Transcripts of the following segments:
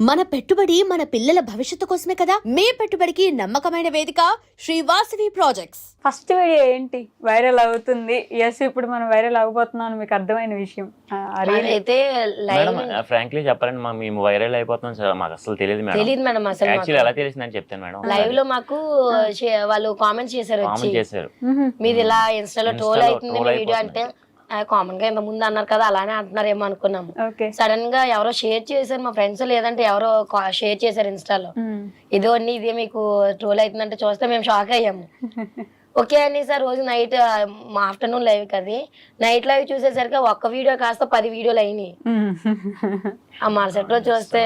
మన పెట్టుబడి మన పిల్లల భవిష్యత్తు కోసమే కదా. మీ పెట్టుబడికి నమ్మకమైన వేదిక Shri Vasavi projects. First video ఏంటి వైరల్ అవుతుంది? ఎస్, ఇప్పుడు మనం వైరల్ అవబోతున్నాం అని మీకు అర్థమైన విషయం అయితే మేడం ఫ్రాంక్లీ చెప్పాలండి మేము వైరల్ అయిపోతున్నాం సార్, మాకు అసలు తెలియదు మేడం. తెలియదు మేడం అసలు. యాక్చువల్లీ ఎలా తెలిసిందని చెప్తాను మేడం. లైవ్ లో మాకు వాళ్ళు కామెంట్స్ చేశారు, కామెంట్ చేశారు మీది ఇలా ఇన్స్టాలో ట్రోల్ అవుతుంది troll వీడియో అంటే కామన్ గా ఇంత ముందు అన్నారు కదా అలానే అంటున్నారేమో అనుకున్నాము. సడన్ గా ఎవరో షేర్ చేశారు మా ఫ్రెండ్స్, లేదంటే ఎవరో షేర్ చేశారు ఇన్స్టాలో, ఇదో అన్ని ఇదే మీకు ట్రోల్ అవుతుందంటే చూస్తే మేము షాక్ అయ్యాము. ఓకే అని సార్ రోజు నైట్ ఆఫ్టర్నూన్ లైవ్ కది నైట్ లైవ్ చూసేసరికి ఒక్క వీడియో కాస్త 10 వీడియోలు అయినాయి. ఆ మరుసటి రోజు చూస్తే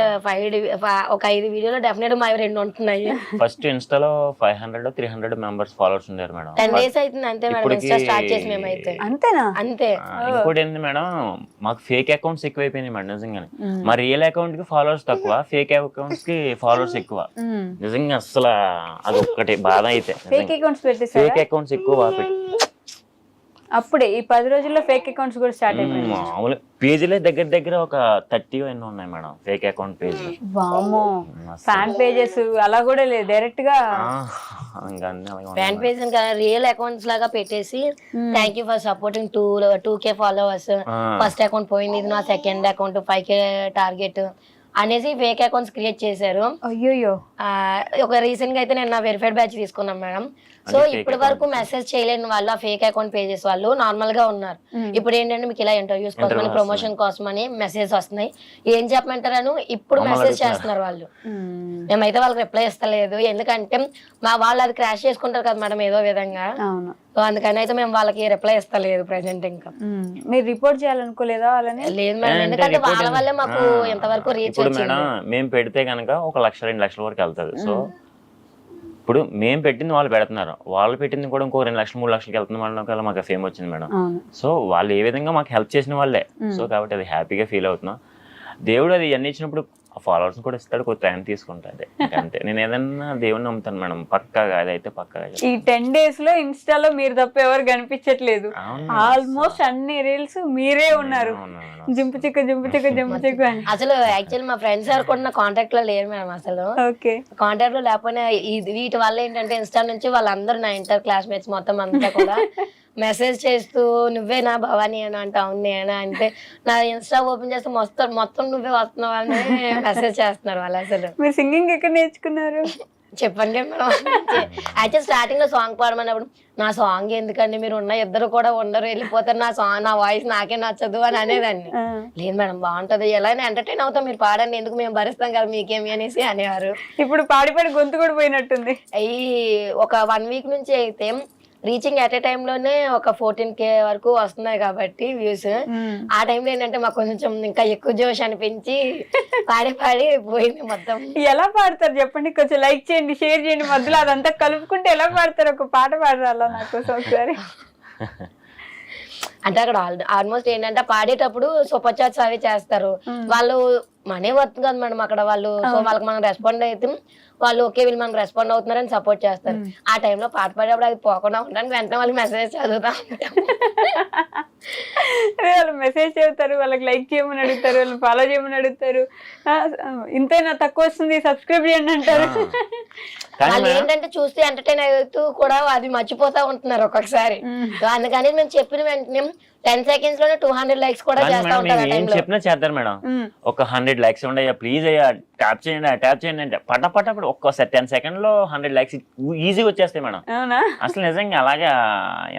ఒక 5 వీడియోలో డెఫినెట్ మా 2 ఉంటున్నాయి. ఫస్ట్ ఇన్స్టాలో 500-300 మెంబర్స్ ఫాలోవర్స్ ఉన్నారు మేడం. 10 days అవుతుంది అంతే మేడం ఇన్స్టా స్టార్ట్ చేసి మేమైతే. అంతేనా? అంతే. ఇంకోటి ఏంటి మేడం, మాకు ఫేక్ అకౌంట్స్ ఎక్కువైపోయినాయి మేడం నిజంగానే. మా రియల్ అకౌంట్ కి ఫాలోవర్స్ తక్కువ, ఫేక్ అకౌంట్స్ కి ఫాలోవర్స్ ఎక్కువ. నిజంగా అసలు అదొక్కటి బాధ. అయితే ఫేక్ అకౌంట్స్ పెట్టేసారా? ఫేక్ అకౌంట్స్ ఎక్కువ అప్పుడే ఈ 10 రోజుల్లో ఫేక్ అకౌంట్స్ కూడా స్టార్ట్ అయిపోయాయి. మామూలు పేజీలే దగ్గర ఒక 30 ఎన్నో ఉన్నాయి మేడం ఫేక్ అకౌంట్ పేజ్. వామ్మో, ఫ్యాన్ పేజెస్ అలా కూడా లేదు, డైరెక్ట్ గా ఫ్యాన్ పేజ్ రియల్ అకౌంట్స్ లాగా పెట్టేసి thank you for supporting 2K followers, first account పోయింది, ఇది నా సెకండ్ అకౌంట్ 5K టార్గెట్ అనేసి ఫేక్ అకౌంట్స్ క్రియేట్ చేశారు. అయ్యో, ఒక రీసెంట్ గా అయితే నేను నా వెరిఫైడ్ బ్యాచ్ తీసుకున్నాం మేడం. సో ఇప్పటి వరకు మెసేజ్ చేయలేని వాళ్ళు ఆ ఫేక్ అకౌంట్ పేజెస్ వాళ్ళు నార్మల్ గా ఉన్నారు. ఇప్పుడు ఏంటంటే మీకు ఇలా ఇంటర్వ్యూస్ కోసమని ప్రమోషన్ కోసమని మెసేజ్ వస్తున్నాయి, ఏం చెప్పమంటారని ఇప్పుడు మెసేజ్ చేస్తున్నారు వాళ్ళు. మేమైతే వాళ్ళకి రిప్లై ఇస్తలేదు, ఎందుకంటే వాళ్ళు అది క్రాష్ చేసుకుంటారు కదా మేడం ఏదో విధంగా. సో అందుకని అయితే మేము వాళ్ళకి రిప్లై ఇస్తలేదు ప్రెసెంట్. ఇంకా మీరు రిపోర్ట్ చేయాలనుకోలేదా వాళ్ళని? లేదు మేడం, ఎందుకంటే వాళ్ళ వల్లే మాకు ఎంతవరకు రీచ్ వచ్చింది. మేము పెడితే కనుక 1 లక్ష 2 లక్షల వరకు వెళ్తుంది. సో ఇప్పుడు మేము పెట్టింది వాళ్ళు పెడుతున్నారు, వాళ్ళు పెట్టింది కూడా ఇంకో 2 లక్షలు 3 లక్షలకి వెళ్తుంది మేడం. మాకు ఫేమ్ వచ్చింది మేడం. సో వాళ్ళు ఏ విధంగా మాకు హెల్ప్ చేసిన వాళ్ళే. సో కాబట్టి అది హ్యాపీగా ఫీల్ అవుతున్నాం. దేవుడు అది అన్ని ఇచ్చినప్పుడు ఫాలోవర్స్ కూడా ఇస్తాడు, కొంత టైం తీసుకుంటాడు అంతే. నేను ఏదన్నా దేవుని నమ్ముతాను మేడం, పక్కాగా. అదైతే పక్కాగా. ఈ 10 days లో ఇన్స్టాలో మీరు తప్ప ఎవరు కనిపించట్లేదు. ఆల్మోస్ట్ అన్ని రీల్స్ మీరే ఉన్నారు, జింపు చిక్కు అని. అసలు యాక్చువల్ మా ఫ్రెండ్స్ ఎవరు కూడా నా కాంటాక్ట్ లో లేరు మేడం. అసలు కాంటాక్ట్ లో లేకపోయినా వీటి వల్ల ఏంటంటే ఇన్స్టా నుంచి వాళ్ళందరూ నా ఇంటర్ క్లాస్మేట్స్ మొత్తం అంతా కూడా మెసేజ్ చేస్తూ నువ్వేనా భవానీ అని అంటే అవును నేనా అంటే నా ఇన్స్టా ఓపెన్ చేస్తే మొత్తం నువ్వే వస్తున్నావు అని మెసేజ్ చేస్తున్నారు వాళ్ళు. అసలు మీరు సింగింగ్ ఎక్కడ నేర్చుకున్నారు చెప్పండి మేడం. యాక్చువల్ స్టార్టింగ్ లో సాంగ్ పాడమన్నప్పుడు నా సాంగ్ ఎందుకండి, మీరు ఉన్న ఇద్దరు కూడా ఉండరు, వెళ్ళిపోతారు, నా వాయిస్ నాకే నచ్చదు అని అనేదాన్ని. లేదు మేడం బాగుంటది, ఎలా ఎంటర్టైన్ అవుతాం, మీరు పాడండి, ఎందుకు మేము భరిస్తాం కదా మీకేమి అనేసి అనేవారు. ఇప్పుడు పాడి గొంతు కూడా పోయినట్టుంది. అయ్యి ఒక 1 week నుంచి అయితే రీచింగ్ అట్ ఏ టైమ్ లోనే ఒక 14K వరకు వస్తున్నాయి కాబట్టి వ్యూస్. ఆ టైంలో ఏంటంటే మాకు కొంచెం ఇంకా ఎక్కువ జోష్ అనిపించి పాడి పోయింది మొత్తం. ఎలా పాడతారు చెప్పండి, కొంచెం లైక్ చేయండి, షేర్ చేయండి, మధ్యలో అదంతా కలుపుకుంటే ఎలా పాడతారు? ఒక పాట పాడాలా నాకు ఒకసారి? అంటే అక్కడ ఆల్మోస్ట్ ఏంటంటే పాడేటప్పుడు సూపర్ చాట్స్ అవి చేస్తారు వాళ్ళు, మనీ వర్త్ కదా మేడం అక్కడ వాళ్ళు. సో వాళ్ళకి మనం రెస్పాండ్ అయితే వాళ్ళు ఓకే వీళ్ళు మనకు రెస్పాండ్ అవుతున్నారని సపోర్ట్ చేస్తారు. ఆ టైంలో పాట పాడేటప్పుడు అది పోకుండా ఉండడానికి వెంటనే వాళ్ళకి మెసేజ్ చదువుతా ఉంటాం. వాళ్ళు మెసేజ్ చదువుతారు, వాళ్ళకి లైక్ చేయమని అడుగుతారు, వాళ్ళు ఫాలో చేయమని అడుగుతారు, ఇంతైనా తక్కువ వస్తుంది సబ్స్క్రైబ్ చేయండి అంటారు. వాళ్ళు ఏంటంటే చూస్తే ఎంటర్టైన్ అవుతూ కూడా అది మర్చిపోతా ఉంటున్నారు ఒక్కొక్కసారి. అందుకని మేము చెప్పిన వెంటనే 10 seconds లోనే 200 likes కూడా చేస్తా ఉంటారు. ఏం చెప్పినా చేస్తారు మేడం. ఒక 100 likes ఉండయ్యా ప్లీజ్ అయ్యా ట్యాప్ చేయండి అంటే పటపట ఒక్క 10 seconds లో 100 likes ఈజీగా వచ్చేస్తాయి మేడం. అసలు నిజంగా అలాగే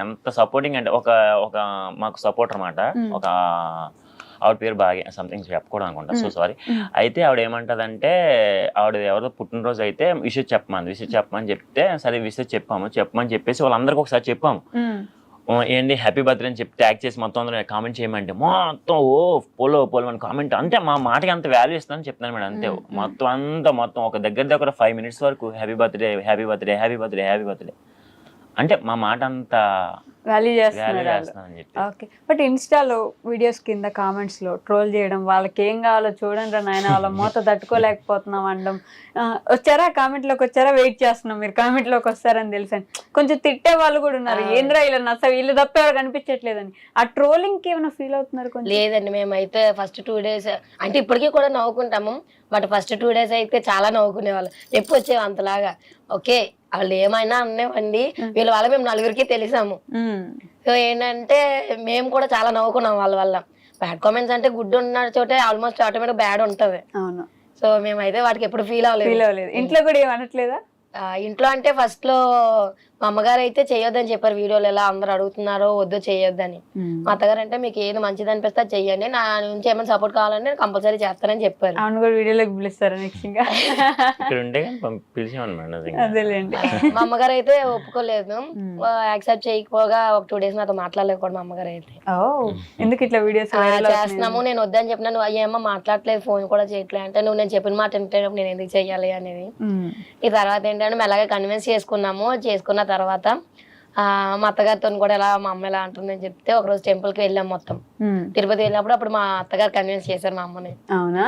ఎంత సపోర్టింగ్ అంటే ఒక మాకు సపోర్ట్ అన్నమాట. ఒక ఆవిడ పేరు బాగా సంథింగ్ చెప్పకూడదు అనుకుంటా, సో సారీ. అయితే ఆవిడ ఏమంటదంటే, ఆవిడ ఎవరితో పుట్టినరోజు అయితే విషయం చెప్పమని చెప్తే సరే విషయం చెప్పమని చెప్పేసి వాళ్ళందరికీ ఒకసారి చెప్పాము. ఏంటి హ్యాపీ బర్త్డే అని చెప్పి ట్యాగ్ చేసి మొత్తం అందరూ కామెంట్ చేయమంటే మొత్తం పోలో అని కామెంట్. అంతే మా మాటకి అంత వాల్యూ ఇస్తానని చెప్తాను మేడం. అంతే మొత్తం ఒక దగ్గర 5 minutes వరకు హ్యాపీ బర్త్డే అంటే మా మాట అంత వాల్యూ వాల్యూ చేస్తున్నారు చేస్తున్నానని చెప్పి. ఓకే. బట్ ఇన్స్టాలో వీడియోస్ కింద కామెంట్స్ లో ట్రోల్ చేయడం, వాళ్ళకి ఏం కావాలో చూడండి రా నాయన, వాళ్ళ మూత తట్టుకోలేకపోతున్నాం అనడం. వచ్చారా కామెంట్ లోకి వచ్చారా? వెయిట్ చేస్తున్నాం మీరు కామెంట్ లోకి వస్తారని తెలుసని. కొంచెం తిట్టే వాళ్ళు కూడా ఉన్నారు, ఏంద్రా ఇలా నచ్చ, వీళ్ళు తప్ప ఎవరు కనిపించట్లేదని. ఆ ట్రోలింగ్ కి ఏమైనా ఫీల్ అవుతున్నారు కొంచెం? లేదండి, మేమైతే ఫస్ట్ 2 days అంటే ఇప్పటికీ కూడా నవ్వుకుంటాము. బట్ ఫస్ట్ 2 days అయితే చాలా నవ్వుకునే వాళ్ళు, ఎప్పుడు వచ్చేవి అంతలాగా. ఓకే, వాళ్ళు ఏమైనా అనేవండి, వీళ్ళ వల్ల మేము 4గురికి తెలిసాము. సో ఏంటంటే మేము కూడా చాలా నవ్వుకున్నాం వాళ్ళ వల్ల. బ్యాడ్ కామెంట్స్ అంటే గుడ్ ఉన్న చోటే ఆల్మోస్ట్ ఆటోమేటిక్ బ్యాడ్ ఉంటది. అవును. సో మేమైతే వాటికి ఎప్పుడు ఫీల్ అవ్వలేదు. ఇంట్లో కూడా ఏమనట్లేదా? ఇంట్లో అంటే ఫస్ట్ లో మా అమ్మగారు అయితే చేయొద్దని చెప్పారు, వీడియోలు ఎలా అందరు అడుగుతున్నారో వద్దు చేయొద్దని. మా అత్తగారు అంటే మీకు ఏది మంచిది అనిపిస్తే చెయ్యండి, నా నుంచి ఏమైనా సపోర్ట్ కావాలంటే కంపల్సరీ చేస్తానని చెప్పారు. అవును, కూడా వీడియోలోకి పిలుస్తారా నెక్స్ట్? ఇంకా ఇక్కడ ఉంటే పిలిచామన్నమాట. అదేలేండి. మా అమ్మగారు అయితే ఒప్పుకోలేదు, యాక్సెప్ట్ చేయకపోగా ఒక 2 days నాతో మాట్లాడలేదు కూడా మా అమ్మగారు అయితే. ఎందుకు ఇట్లా వీడియోస్ చేస్తున్నాము, నేను వద్దని చెప్పినా నువ్వు అయ్యేమో మాట్లాడలేదు, ఫోన్ కూడా చేయట్లేదు అంటే, నువ్వు నేను చెప్పిన మాట వింటే నేను ఎందుకు చెయ్యాలి అనేది. ఈ తర్వాత ఏంటంటే మెల్లగా కన్విన్స్ చేసుకున్న తర్వాత మా అత్తగారితో కూడా ఎలా మా అమ్మ ఎలా అంటుందని చెప్తే ఒకరోజు టెంపుల్ కి వెళ్ళాం మొత్తం. తిరుపతి వెళ్ళినప్పుడు అప్పుడు మా అత్తగారు కన్విన్స్ చేశారు మా అమ్మని. అవునా?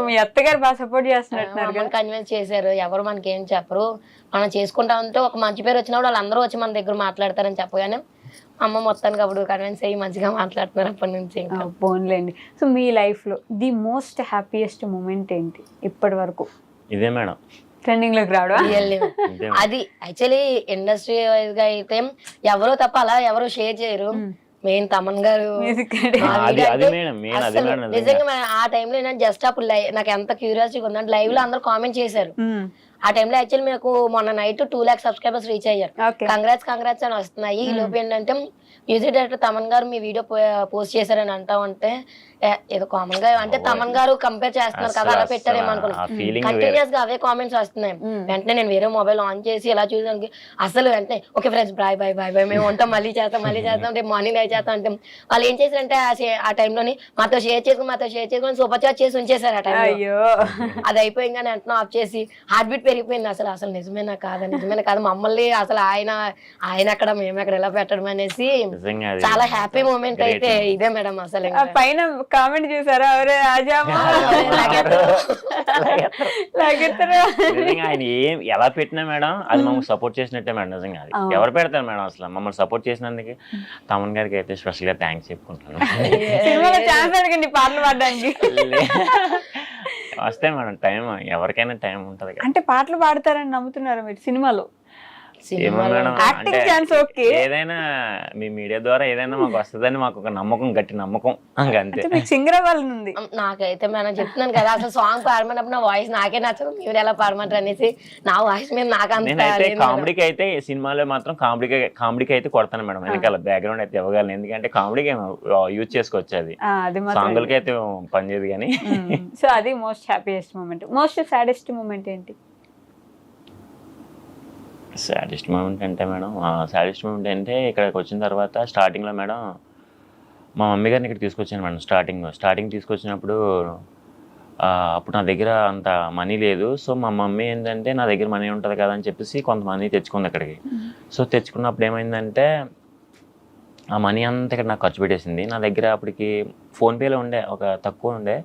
మీ అత్తగారు బాగా సపోర్ట్ చేస్తున్నారు. కన్విన్స్ చేశారు, ఎవరు మనకి ఏం చెప్పరు, మనం చేసుకుంటామంటే ఒక మంచి పేరు వచ్చినప్పుడు వాళ్ళందరూ వచ్చి మన దగ్గర మాట్లాడతారని చెప్పగానే అమ్మ మొత్తానికి అప్పుడు కన్విన్స్ అయ్యి మంచిగా మాట్లాడుతున్నారు అప్పటి నుంచి. పోన్లేండి. సో మీ లైఫ్ లో ది మోస్ట్ హ్యాపీయెస్ట్ మూమెంట్ ఏంటి ఇప్పటి వరకు? ఇదే మేడం, ట్రెండింగ్ లోకి రావడం. అది యాక్చువల్లీ ఇండస్ట్రీ వైజ్ గా అయితే ఎవరో తప్ప అలా ఎవరు షేర్ చేయరు. మెయిన్ తమన్ గారు నిజంగా ఆ టైంలో ఏంటంటే జస్ట్ అప్పుడు నాకు ఎంత క్యూరియాసిటీ ఉందంటే లైవ్ లో అందరూ కామెంట్ చేశారు. ఆ టైంలో యాక్చువల్లీ నాకు మొన్న నైట్ 2 lakh సబ్స్క్రైబర్స్ రీచ్ అయ్యారు. కంగ్రాట్స్ అని వస్తున్నాయి. ఈ లోపు ఏంటంటే మ్యూజిక్ డైరెక్టర్ తమన్ గారు మీ వీడియో పోస్ట్ చేశారని అంటామంటే ఏదో కామన్ గా అంటే తమన్ గారు కంపేర్ చేస్తున్నారు కదా అలా పెట్టారేమో అనుకున్నాను. కంటిన్యూస్ గా అవే కామెంట్స్ వస్తున్నాయి. వెంటనే నేను వేరే మొబైల్ ఆన్ చేసి ఇలా చూసాను, అసలు వెంటనే okay friends bye bye bye bye మేము ఉంటాం, మళ్ళీ చేస్తాం రేపు మార్నింగ్ లైవ్ చేస్తాం అంటే వాళ్ళు ఏం చేశారంటే ఆ టైంలోని మాతో షేర్ చేసుకుని సూపర్ చాట్ చేసి ఉంచేశారు. ఆ టైంలో అది అయిపోయిందని వెంటనే ఆఫ్ చేసి హార్ట్ బీట్ పెరిగిపోయింది. అసలు నిజమేనా కాదు మమ్మల్ని అసలు ఆయన అక్కడ మేము అక్కడ ఎలా పెట్టడం అనేసి చాలా హ్యాపీ మూమెంట్ అయితే ఇదే మేడం. అసలు పైన కామెంట్ చేశారా ఎవరే ఆయన ఏం ఎలా పెట్టినా మేడం అది మమ్మల్ని సపోర్ట్ చేసినట్టే మేడం. నిజంగా అది ఎవరు పెడతారు మేడం, అసలు మమ్మల్ని సపోర్ట్ చేసినందుకు తమన్ గారికి అయితే స్పెషల్ గా థ్యాంక్స్ చెప్పుకుంటాను. ఛాన్స్ అడగండి పాటలు పాడడానికి. వస్తే మేడం టైం, ఎవరికైనా టైం ఉంటది. అంటే పాటలు పాడతారని నమ్ముతున్నారు మీరు సినిమాలో? ఏదైనా మీ మీడియా ద్వారా ఏదైనా మాకు వస్తుందని మాకు ఒక నమ్మకం, గట్టి నమ్మకం. అంతే. సింగర్ అవ్వాలని ఉంది నాకైతే. మనం చెప్తున్నాను కదా అసలు సాంగ్ పాడమన్నప్పుడు నా వాయిస్ నాకే నచ్చదు, మీరు ఎలా పాడమంటారు అనేసి నా వాయిస్ మీద నాకు నేనైతే కామెడీకి అయితే సినిమాలో మాత్రం కామెడీకి అయితే కొడతాను మేడం. వెనకాల బ్యాక్గ్రౌండ్ అయితే ఇవ్వగలను, ఎందుకంటే కామెడీకి యూజ్ చేసుకోవచ్చు, అది సాంగులకి అయితే పనిచేయదు కానీ. సో అది most happiest moment. Most saddest moment ఏంటి? సాడెస్ట్ మూమెంట్ అంటే మేడం, సాడెస్ట్ మూమెంట్ అంటే ఇక్కడికి వచ్చిన తర్వాత స్టార్టింగ్లో మేడం మా మమ్మీ గారిని ఇక్కడ తీసుకొచ్చాను మేడం. స్టార్టింగ్ తీసుకొచ్చినప్పుడు అప్పుడు నా దగ్గర అంత మనీ లేదు. సో మా మమ్మీ ఏంటంటే నా దగ్గర మనీ ఉంటుంది కదా అని చెప్పేసి కొంత మనీ తెచ్చుకుంది ఇక్కడికి. సో తెచ్చుకున్నప్పుడు ఏమైందంటే ఆ మనీ అంతా ఇక్కడ నాకు ఖర్చు పెట్టేసింది. నా దగ్గర అప్పటికి ఫోన్పేలో ఉండే ఒక తక్కువ ఉండే.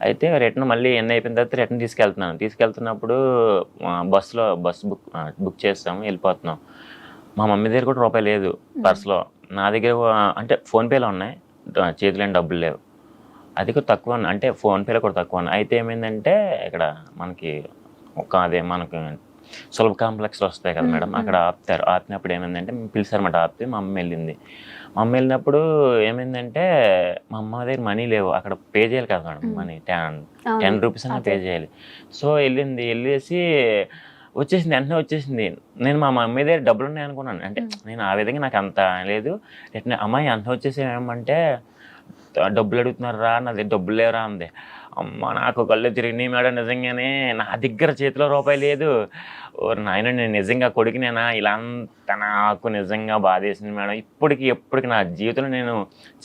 అయితే రిటర్న్ మళ్ళీ ఎన్ని అయిపోయిన తర్వాత రిటర్న్ తీసుకెళ్తున్నప్పుడు బస్ బుక్ చేస్తాము, వెళ్ళిపోతున్నాం. మా మమ్మీ దగ్గర కూడా రూపాయి లేదు పర్స్లో. నా దగ్గర అంటే ఫోన్పేలో ఉన్నాయి, చేతిలో డబ్బులు లేవు. అది కూడా తక్కువ, అంటే ఫోన్పేలో కూడా తక్కువ ఉన్నాయి. అయితే ఏమైందంటే ఇక్కడ మనకి మనకు సులభ కాంప్లెక్స్లో వస్తాయి కదా మేడం, అక్కడ ఆపినప్పుడు ఏమైందంటే పిలిచారన్నమాట. ఆపితే మా అమ్మ వెళ్ళింది. మా అమ్మ వెళ్ళినప్పుడు ఏమైందంటే మా అమ్మ దగ్గర మనీ లేవు, అక్కడ పే చేయాలి కదా మేడం, మనీ 10 రూపీస్ అన్న పే చేయాలి. సో వెళ్ళేసి వెంటనే వచ్చేసింది. నేను మా మమ్మీ దగ్గర డబ్బులు ఉన్నాయి అనుకున్నాను, అంటే నేను ఆ విధంగా నాకు అంత లేదు. అమ్మాయి అంత వచ్చేసి ఏమంటే డబ్బులు అడుగుతున్నారా, నా దగ్గర డబ్బులు లేవరా అంది. అమ్మ నాకు కళ్ళు తిరిగినాయి మేడం. నిజంగానే నా దగ్గర చేతిలో రూపాయి లేదు. నాయన నేను నిజంగా కొడుకునేనా ఇలా అంత నాకు నిజంగా బాధేసింది మేడం. ఎప్పటికి నా జీవితంలో నేను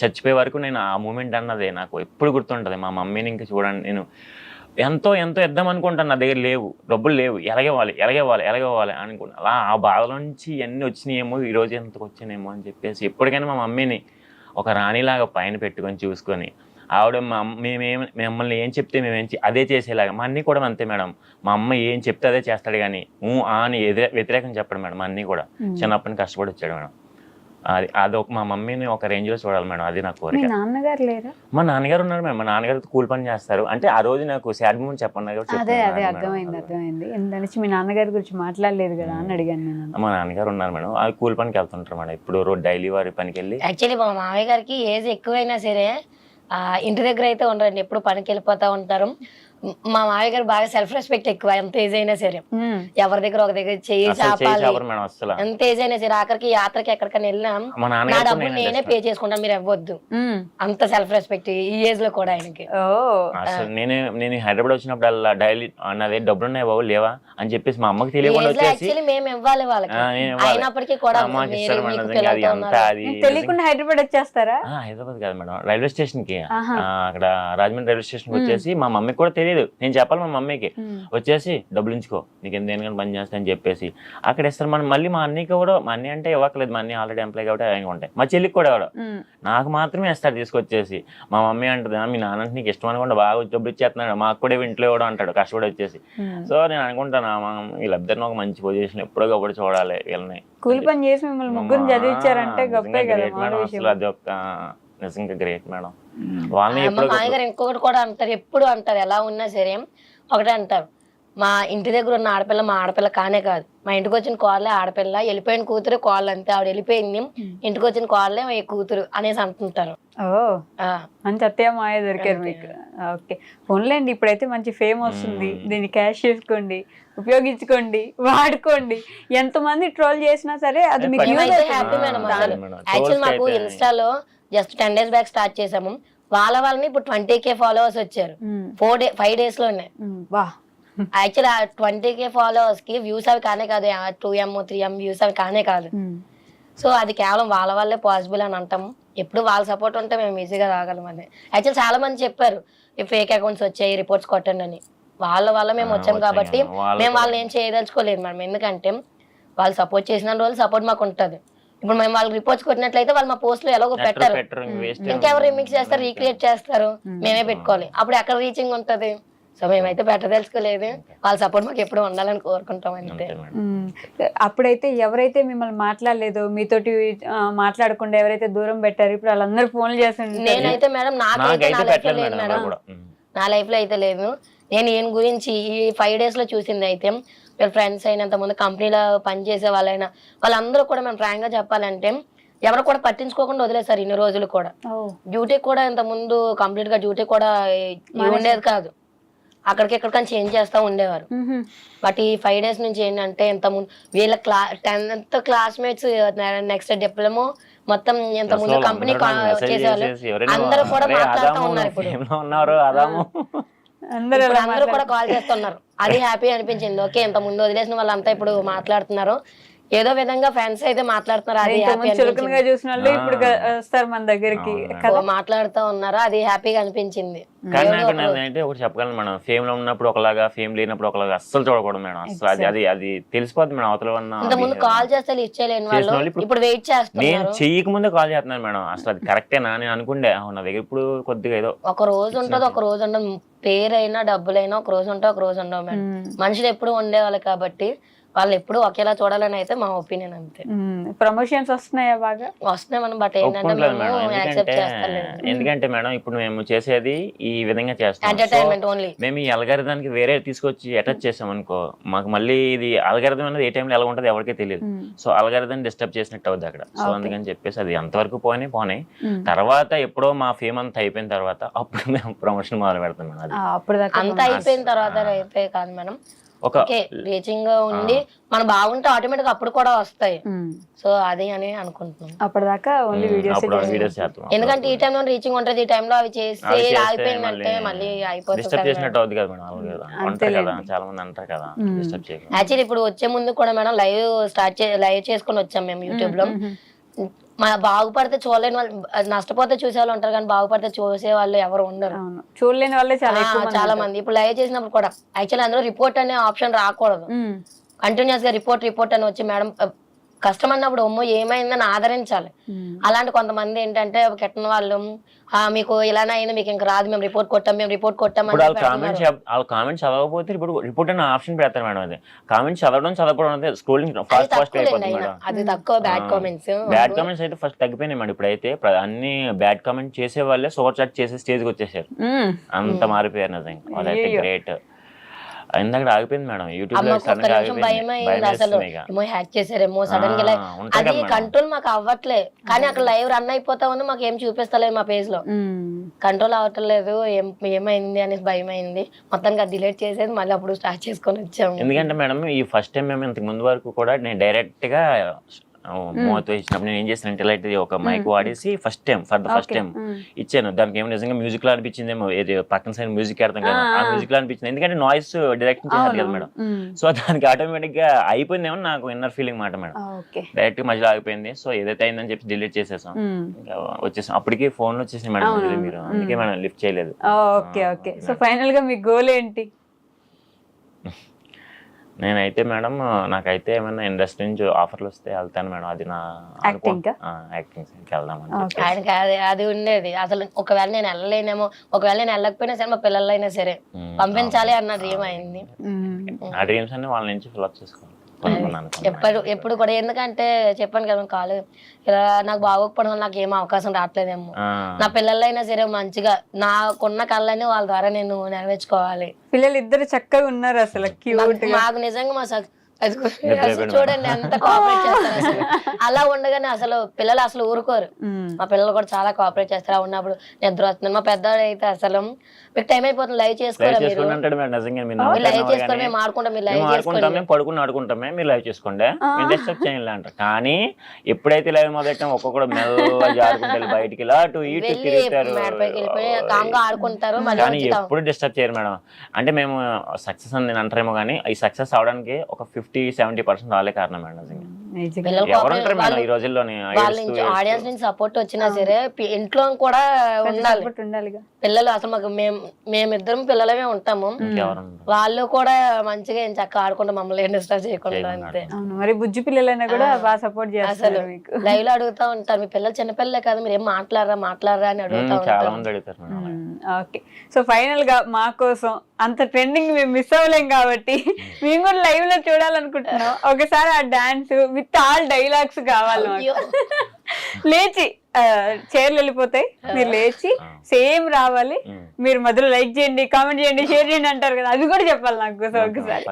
చచ్చిపోయే వరకు నేను ఆ మూమెంట్ అన్నది నాకు ఎప్పుడు గుర్తుంటుంది. మా మమ్మీని ఇంకా చూడండి, నేను ఎంతో ఎంతో ఇద్దాం అనుకుంటాను, నా దగ్గర లేవు, డబ్బులు లేవు, ఎలాగేవాలి అనుకుంటా. అలా ఆ బాధల నుంచి ఎన్ని వచ్చినాయేమో, ఈ రోజు ఎంతకు వచ్చానేమో అని చెప్పేసి ఎప్పటికైనా మా మమ్మీని ఒక రాణిలాగా పైన పెట్టుకొని చూసుకొని, ఆవిడ మిమ్మల్ని ఏం చెప్తే అదే చేసేలాగా. మా అన్నీ కూడా అంతే మేడం, మా అమ్మ ఏం చెప్తే అదే చేస్తాడు కానీ అని వ్యతిరేకం చెప్పడు మేడం. మా అన్నీ కూడా చిన్నప్పటి కష్టపడి వచ్చాడు మేడం. అదొక మా మమ్మీని ఒక రేంజ్ లో చూడాలి మేడం, అది నా కోరిక. నాన్నగారు లేరా? మా నాన్నగారు ఉన్నారు మేడం, మా నాన్నగారు కూలి పని చేస్తారు. అంటే ఆ రోజు నాకు సాడ్ మూమెంట్ చెప్పండి. అదే అర్థమైంది. ఎందుకంటే మీ నాన్నగారి గురించి మాట్లాడలేదు కదా అని అడిగాను నేను. మా నాన్నగారు ఉన్నారు మేడం, అది కూలి పనికి వెళ్తుంటారు మేడం. ఇప్పుడు రోజు డైలీ వారి పనికి వెళ్ళి. యాక్చువల్లీ మా మామయ్య గారికి ఏజ్ ఎక్కువైనా సరే ఇంటి దగ్గర అయితే ఉండరండి, ఎప్పుడు పనికి వెళ్ళిపోతా ఉంటారు. మా మామయ్య గారు బాగా సెల్ఫ్ రెస్పెక్ట్ ఎక్కువ, ఎంత ఏజ్ అయినా సరే. ఎవరి దగ్గర ఒక దగ్గర చేయి చాపాలి, ఎంత ఏజ్ అయినా సరే. ఆఖరికి యాత్రకి ఎక్కడికైనా వెళ్ళినా నా డబ్బులు నేనే పే చేసుకుంటాను, మీరు ఇవ్వద్దు, అంత సెల్ఫ్ రెస్పెక్ట్ ఈ ఏజ్ లో కూడా ఆయనకి. నేను హైదరాబాద్ వచ్చినప్పుడు అలా డైలీ నాదే డబ్బులు ఉన్నాయి బాబు లేవా అని చెప్పేసి మా అమ్మకి తెలియకుండా యాక్చువల్లీ మేము ఇవ్వాలి వాళ్ళకి, అయినప్పటికీ కూడా తెలియకుండా హైదరాబాద్ వచ్చేస్తారా? హైదరాబాద్ కాదు మేడం, రైల్వే స్టేషన్ కి, అక్కడ రాజమండ్రి రైల్వే స్టేషన్ వచ్చేసి మా మమ్మీకి కూడా తెలియదు, నేను చెప్పాలి మా మమ్మీకి, వచ్చేసి డబ్బులు ఉంచుకో నీకు దేనికని పని చేస్తా అని చెప్పేసి అక్కడ ఇస్తారు. మనం మళ్ళీ మా అన్నయ్యకి కూడా, మా అన్నయ్య అంటే ఇవ్వట్లేదు, మా అన్నయ్య ఆల్రెడీ ఎంప్లాయ్ కాబట్టి ఆయన ఉంటాయి. మా చెల్లికి కూడా ఎవడో, నాకు మాత్రమే ఇస్తాడు తీసుకొచ్చేసి. మా మమ్మీ అంటది, మీ నాన్న నీకు ఇష్టం అనుకుంటే బాగా డబ్బులు ఇచ్చేస్తున్నాడు, మాకు కూడా ఇంట్లో ఇవ్వడం అంటాడు కష్టపడి వచ్చేసి. సో నేను అనుకుంటాను వీళ్ళిద్దరిని ఒక మంచి పొజిషన్ ఎప్పుడో ఒకటి చూడాలి వీళ్ళని. కూలి పని చేసి మిమ్మల్ని ముగ్గురు చదివించారంటే గొప్పే కదా. అది ఒక నిజంగా గ్రేట్ మేడం. వాళ్ళని మామయ్య ఇంకొకటి కూడా అంటారు, ఎప్పుడు అంటారు, ఎలా ఉన్నా సరే ఒకటే అంటారు, మా ఇంటి దగ్గర ఉన్న ఆడపిల్ల మా ఆడపిల్ల కానే కాదు, మా ఇంటికి వచ్చిన కోళ్ళే ఆడపిల్ల, వెళ్ళిపోయిన కూతురు కోళ్ళు అంతే, ఆవిడ వెళ్ళిపోయింది, ఇంటికి వచ్చిన కోళ్ళే కూతురు అనేసి అంటుంటారు. మంచి అత్తయ్య మాయ దొరికారు మీకు. ఓకే, ఫోన్లేండి, ఇప్పుడైతే మంచి ఫేమ్ వస్తుంది, దీన్ని క్యాష్ చేసుకోండి, ఉపయోగించుకోండి, వాడుకోండి. ఎంతమంది ట్రోల్ చేసినా సరే అది మీకు హ్యాపీ మేడం. యాక్చువల్ మాకు ఇన్స్టాలో జస్ట్ 10 days బ్యాక్ స్టార్ట్ చేసాము, వాళ్ళని ఇప్పుడు 20K ఫాలోవర్స్ వచ్చారు 5 days లోనే. యాక్చువల్లీ 20K ఫాలోవర్స్ కి వ్యూస్ అవి కానే కాదు, 2M 3M వ్యూస్ అవి కానే కాదు. సో అది కేవలం వాళ్ళ వల్లే పాసిబుల్ అని అంటాము. ఎప్పుడు వాళ్ళ సపోర్ట్ ఉంటే మేము ఈజీగా రాగలం అని. యాక్చువల్ చాలా మంది చెప్పారు ఫేక్ అకౌంట్స్ వచ్చాయి రిపోర్ట్స్ కొట్టండి అని, వాళ్ళ వల్ల మేము వచ్చాము కాబట్టి మేము వాళ్ళని ఏం చేయదలుచుకోలేదు మేడం. ఎందుకంటే వాళ్ళు సపోర్ట్ చేసిన రోజు సపోర్ట్ మాకు ఉంటుంది. ఇప్పుడు మేము వాళ్ళకి రిపోర్ట్స్ కొట్టినట్లయితే వాళ్ళు మా పోస్ట్ లో ఎలాగో పెట్టారు, ఇంకెవరు రిమిక్స్ చేస్తారు, రీక్రియేట్ చేస్తారు, మేమే పెట్టుకోవాలి, అప్పుడు ఎక్కడ రీచింగ్ ఉంటది. సో మేమైతే పెట్టదలుచుకోలేదు, వాళ్ళ సపోర్ట్ మాకు ఎప్పుడు ఉండాలని కోరుకుంటాం అంతే. అప్పుడైతే ఎవరైతే మిమ్మల్ని మాట్లాడలేదు, మీతోటి మాట్లాడకుండా ఎవరైతే దూరం పెట్టారు, ఇప్పుడు వాళ్ళందరూ ఫోన్లు చేస్తారు. నేనైతే మేడం నాకైతే నా లైఫ్ లో లేదు మేడం, నా లైఫ్ లో అయితే లేదు. నేను ఈయన గురించి ఈ 5 days లో చూసింది అయితే, వీళ్ళ ఫ్రెండ్స్ అయినంత ముందు కంపెనీలో పనిచేసే వాళ్ళైనా వాళ్ళందరూ కూడా మేము ఫ్రాంక్ గా చెప్పాలంటే ఎవరు కూడా పట్టించుకోకుండా వదిలేసారు ఇన్ని రోజులు కూడా. డ్యూటీ కూడా ఇంత ముందు కంప్లీట్ గా డ్యూటీ కూడా ఉండేది కాదు, అక్కడికి ఎక్కడికైనా చేంజ్ చేస్తా ఉండేవారు. బట్ ఈ 5 days నుంచి ఏంటంటే ఇంత ముందు వీళ్ళ 10th క్లాస్మేట్స్, నెక్స్ట్ డిప్లొమో మొత్తం ఇంత ముందు కంపెనీ చేసేవాళ్ళు అందరూ కూడా మాట్లాడుతూ ఉన్నారు. ఇప్పుడు అందరూ కూడా కాల్ చేస్తున్నారు, అది హ్యాపీ అనిపించింది. ఓకే, ఇంత ముందు వదిలేసిన వాళ్ళంతా ఇప్పుడు మాట్లాడుతున్నారు, ఏదో విధంగా ఫ్యాన్స్ అయితే మాట్లాడుతున్నారు, అది మాట్లాడుతూ ఉన్నారు, అది హ్యాపీగా అనిపించింది. కానీ అంటే ఒకటి చెప్పగలను మేడం, ఫేమ్ లో ఉన్నప్పుడు ఒకలాగా, ఫేమ్ లేనప్పుడు ఒకలాగా అస్సలు చూడకూడదు మేడం. అసలు అది తెలిసిపోద్ది మేడం అవతల ఉన్న. ఇంత ముందు కాల్ చేస్తే ఇచ్చేలేని వాళ్ళు ఇప్పుడు వెయిట్ చేస్తున్నారు. నేను చెయ్యక ముందే కాల్ చేస్తున్నాను మేడం, అసలు అది కరెక్టేనా అని అనుకుంటే నా దగ్గర ఇప్పుడు కొద్దిగా ఏదో ఒక రోజు ఉంటుంది, ఒక రోజు ఉండదు, పేరైనా డబ్బులైనా ఒక రోజు ఉంటా ఒక రోజు ఉండవు మేడం. మనుషులు ఎప్పుడు ఉండేవాళ్ళు కాబట్టి వాళ్ళు ఎప్పుడు ఒకేలా చూడాలని అయితే మా ఒపీనియన్ అంతే. ప్రమోషన్స్ వస్తున్నాయా? బాగా వస్తున్నాయి మనం, బట్ ఏంటంటే ఎందుకంటే మేడం ఇప్పుడు మేము చేసేది ఈ విధంగా చేస్తాం, ఎంటర్టైన్మెంట్ ఓన్లీ. మేము ఈ అల్గారిథానికి వేరే తీసుకొచ్చి అటాచ్ చేసాం అనుకో, మాకు మళ్ళీ ఇది అల్గారిథం అనేది ఏ టైంలో ఎలా ఉంటుంది ఎవరికీ తెలియదు. సో అల్గారిథం డిస్టర్బ్ చేసినట్టు అవుద్ది అక్కడ. సో అందుకని చెప్పేసి అది అంతవరకు పోనీ తర్వాత ఎప్పుడో మా ఫేమ్ అంతా అయిపోయిన తర్వాత అప్పుడు మేము ప్రమోషన్ మొదలు పెడతాం. అంత అయిపోయిన తర్వాత అయితే కాదు మేడం, రీచింగ్ ఉండి మనం బాగుంటే ఆటోమేటిక్ అప్పుడు కూడా వస్తాయి. సో అది అని అనుకుంటున్నాం. అప్పటిదాకా ఓన్లీ వీడియోస్, ఎందుకంటే ఈ టైంలో రీచింగ్ ఉంటుంది, ఈ టైంలో అవి చేసి ఆగిపోయిందంటే మళ్ళీ అయిపోతుంది. యాక్చువల్లీ ఇప్పుడు వచ్చే ముందు కూడా మేడం లైవ్ చేసుకొని వచ్చాం మేము యూట్యూబ్ లో. మా బాగుపడితే చూడలేని వాళ్ళు, నష్టపోతే చూసే వాళ్ళు ఉంటారు కానీ బాగుపడితే చూసే వాళ్ళు ఎవరు ఉండరు. అవును, చూడలేని వాళ్ళే చాలా ఎక్కువ మంది చాలా మంది. ఇప్పుడు లైవ్ చేసినప్పుడు కూడా యాక్చువల్లీ అందులో రిపోర్ట్ అనే ఆప్షన్ రాకూడదు. కంటిన్యూస్ గా రిపోర్ట్ అని వచ్చి మేడం కష్టం అన్నప్పుడు అమ్మో ఏమైందని ఆదరించాలి. అలాంటి కొంతమంది ఏంటంటే కెట్టిన వాళ్ళు మీకు ఇలానే అయింది, మీకు ఇంకా రాదు, మేము రిపోర్ట్ కొట్టాం కామెంట్స్ చదవకపోతే రిపోర్ట్ అనే ఆప్షన్ పెడతారు మేడం. అది కామెంట్స్ చదవడం స్క్రోలింగ్ ఫాస్ట్ అయిపోతుంది మేడం. అది తక్కువ బ్యాడ్ కామెంట్స్ అయితే ఫస్ట్ తగ్గిపోయినాయి మేడం. ఇప్పుడైతే అన్ని బ్యాడ్ కామెంట్ చేసే వాళ్ళే సూపర్ చాట్ చేసే స్టేజ్ కి వచ్చేసారు. అంత మారిపోయారు నిజంగా. అదైతే గ్రేట్. ఇందాక ఆగిపోయింది మేడం యూట్యూబ్ లో. హ్యాక్ చేసారేమో సడన్ గా. అది కంట్రోల్ మాకు అవ్వట్లే, కానీ అక్కడ లైవ్ రన్ అయిపోతా ఉంది, మాకు ఏం చూపిస్తలేదు మా పేజ్ లో. కంట్రోల్ అవ్వట్లేదు, ఏమైంది అనేసి భయం అయింది. మొత్తానికి అది డిలీట్ చేసేది మళ్ళీ అప్పుడు స్టార్ట్ చేసుకొని వచ్చాము. ఎందుకంటే మేడం ఈ ఫస్ట్ టైం మేము ఇంతకు ముందు వరకు కూడా నేను డైరెక్ట్ గా మూవతో ఇచ్చినప్పుడు నేను ఏం చేస్తానంటే ఇలా ఒక మైక్ వాడేసి ఫస్ట్ టైం ఇచ్చాను. దానికి ఏమో నిజంగా మ్యూజిక్ లో అనిపించిందేమో, ఏది పక్కన సైడ్ మ్యూజిక్ ఆడతాం కదా ఆ మ్యూజిక్ లో అనిపించింది. ఎందుకంటే నాయిస్ డైరెక్షన్ చేయాలి కదా మేడం. సో దానికి ఆటోమేటిక్ గా అయిపోయిందేమో నాకు ఇన్నర్ ఫీలింగ్ మాట మేడం. డైరెక్ట్ మధ్యలో ఆగిపోయింది. సో ఏదైతే అయిందని చెప్పి డిలీట్ చేసేసాం, వచ్చేసాం. అప్పటికి ఫోన్ లో వచ్చేసింది మేడం మీరు, అందుకే మేడం లిఫ్ట్ చేయలేదు. ఓకే. సో ఫైనల్ గా మీ గోల్ ఏంటి? నేనైతే మేడం నాకైతే ఏమైనా ఇండస్ట్రీ నుంచి ఆఫర్లు వస్తే వెళ్తాను మేడం. అది నా యాక్టింగ్ సైడ్కి వెళ్దామని. ఆయనకి అది ఉండేది. అసలు ఒకవేళ నేను వెళ్ళలేనేమో, ఒకవేళ నేను వెళ్ళకపోయినా సరే మా పిల్లలైనా సరే పంపించాలి అన్న డ్రీమ్ అయింది. ఆ డ్రీమ్స్ అన్ని వాళ్ళ నుంచి ఫిల్అప్ చేసుకోవాలి ఎప్పుడు కూడా. ఎందుకంటే చెప్పాను కదా కాలేజ్ ఇలా నాకు బాగోకపోవడం వల్ల నాకు ఏమో అవకాశం రావట్లేదేమో. నా పిల్లలైనా సరే మంచిగా నాకున్న కళ్ళని వాళ్ళ ద్వారా నేను నెరవేర్చుకోవాలి. పిల్లలు ఇద్దరు చక్కగా ఉన్నారు అసలు. మాకు నిజంగా మా చూడండి ఎంత కోఆపరేట్ చేస్తారు అసలు. అలా ఉండగానే అసలు పిల్లలు అసలు ఊరుకోరు. మా పిల్లలు కూడా చాలా కోఆపరేట్ చేస్తారు. అలా ఉన్నప్పుడు నిద్ర వస్తుంది. మా పెద్దవాడు అయితే అసలు మీకు టైం అయిపోతుంది, లైవ్ చేసుకోవాలి, మీరు లైవ్ చేసుకోవాలి, మేము ఆడుకుంటాం, మీరు లైవ్ చేసుకోండి, పడుకుని ఆడుకుంటామే, మీరు లైవ్ చేసుకోండి, డిస్టర్బ్ చేయాలి అంటారు. కానీ ఎప్పుడైతే లైవ్ మొదలెట్టాం ఒక్కొక్కడు మెల్లగా జారుకుంటారు బయటికి, ఇలా అటు ఇటు తిరుగుతారు, ఆడుకుంటారు. కానీ ఎప్పుడు డిస్టర్బ్ చేయరు మేడం. అంటే మేము సక్సెస్ అని నేను అంటారేమో కానీ ఈ సక్సెస్ అవడానికి ఒక 50-70% వాళ్ళే కారణం మేడం. ఎవరుంటారు మేడం ఈ రోజుల్లోని ఆడియన్స్ నుంచి సపోర్ట్ వచ్చినా సరే ఇంట్లో కూడా ఉండాలి. పిల్లలు అసలు మాకు మేమిద్దరం పిల్లలమే ఉంటాము, వాళ్ళు కూడా మంచిగా ఏం చక్కగా ఆడుకుంటాం, మమ్మల్ని ఏం డిస్టర్బ్ చేయకుండా. అంతే. మరి బుజ్జి పిల్లలైనా కూడా బాగా సపోర్ట్ చేస్తారు. లైవ్ లో అడుగుతా ఉంటారు, మీ పిల్లలు చిన్నపిల్లలే కదా, మీరు ఏం మాట్లాడరా అని అడుగుతా చాలా మంది అడుగుతారు. ఓకే. సో ఫైనల్ గా మా కోసం అంత ట్రెండింగ్ మేము మిస్ అవ్వలేం కాబట్టి మేము కూడా లైవ్ లో చూడాలనుకుంటున్నాం. ఒకసారి ఆ డాన్స్ విత్ ఆల్ డైలాగ్స్ కావాలి. లేచి చైర్లు వెళ్ళిపోతాయి, మీరు లేచి సేమ్ రావాలి. మీరు మధ్యలో లైక్ చేయండి, కామెంట్ చేయండి, షేర్ చేయండి అంటారు కదా, అది కూడా చెప్పాలి నాకు ఒకసారి.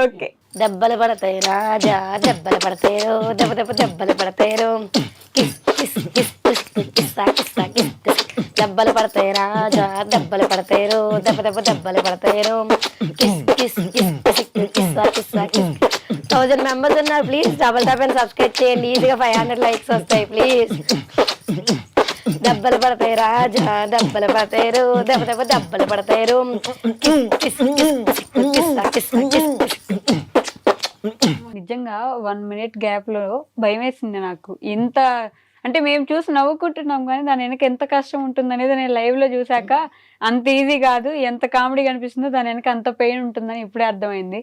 ఓకే. దెబ్బలు పడతాయి రాజా, దెబ్బలు పడతారు, దెబ్బలు పడతారు, దెబ్బలు పడతాయి రాజా, దెబ్బలు పడతారు, దెబ్బలు పడతారు. 1000 మెంబర్స్ ఉన్నారు, please double type and subscribe చేయండి. ఈజీగా 500 లైక్స్ వస్తాయి ప్లీజ్. దెబ్బలు పడతాయి రాజా, దెబ్బలు పడతారు, దెబ్బలు పడతారు. నిజంగా 1 minute గ్యాప్ లో భయం వేసింది నాకు. ఎంత అంటే మేము చూసి నవ్వుకుంటున్నాం కానీ దాని వెనక ఎంత కష్టం ఉంటుంది అనేది నేను లైవ్ లో చూసాక అంత ఈజీ కాదు, ఎంత కామెడీ కనిపిస్తుందో దాని వెనక అంత పెయిన్ ఉంటుందని ఇప్పుడే అర్థమైంది.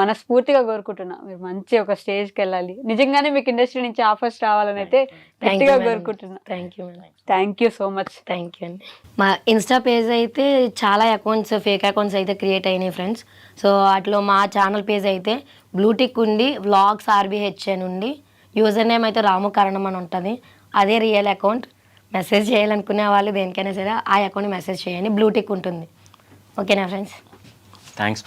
మనస్ఫూర్తిగా కోరుకుంటున్నా మీరు మంచి ఒక స్టేజ్కి వెళ్ళాలి. నిజంగానే మీకు ఇండస్ట్రీ నుంచి ఆఫర్స్ రావాలని అయితే గట్టిగా కోరుకుంటున్నా. Thank you so much. Thank you అండి. మా ఇన్స్టా పేజ్ అయితే చాలా అకౌంట్స్, ఫేక్ అకౌంట్స్ అయితే క్రియేట్ అయినాయి ఫ్రెండ్స్. సో వాటిలో మా ఛానల్ పేజ్ అయితే బ్లూటిక్ ఉండి వ్లాగ్స్ RBH అని ఉండి యూజర్ నేమ్ అయితే రాముకరణం అని ఉంటుంది. అదే రియల్ అకౌంట్. మెసేజ్ చేయాలనుకునే వాళ్ళు దేనికైనా సరే ఆ అకౌంట్ని మెసేజ్ చేయండి, బ్లూటిక్ ఉంటుంది. ఓకేనా ఫ్రెండ్స్? థ్యాంక్స్.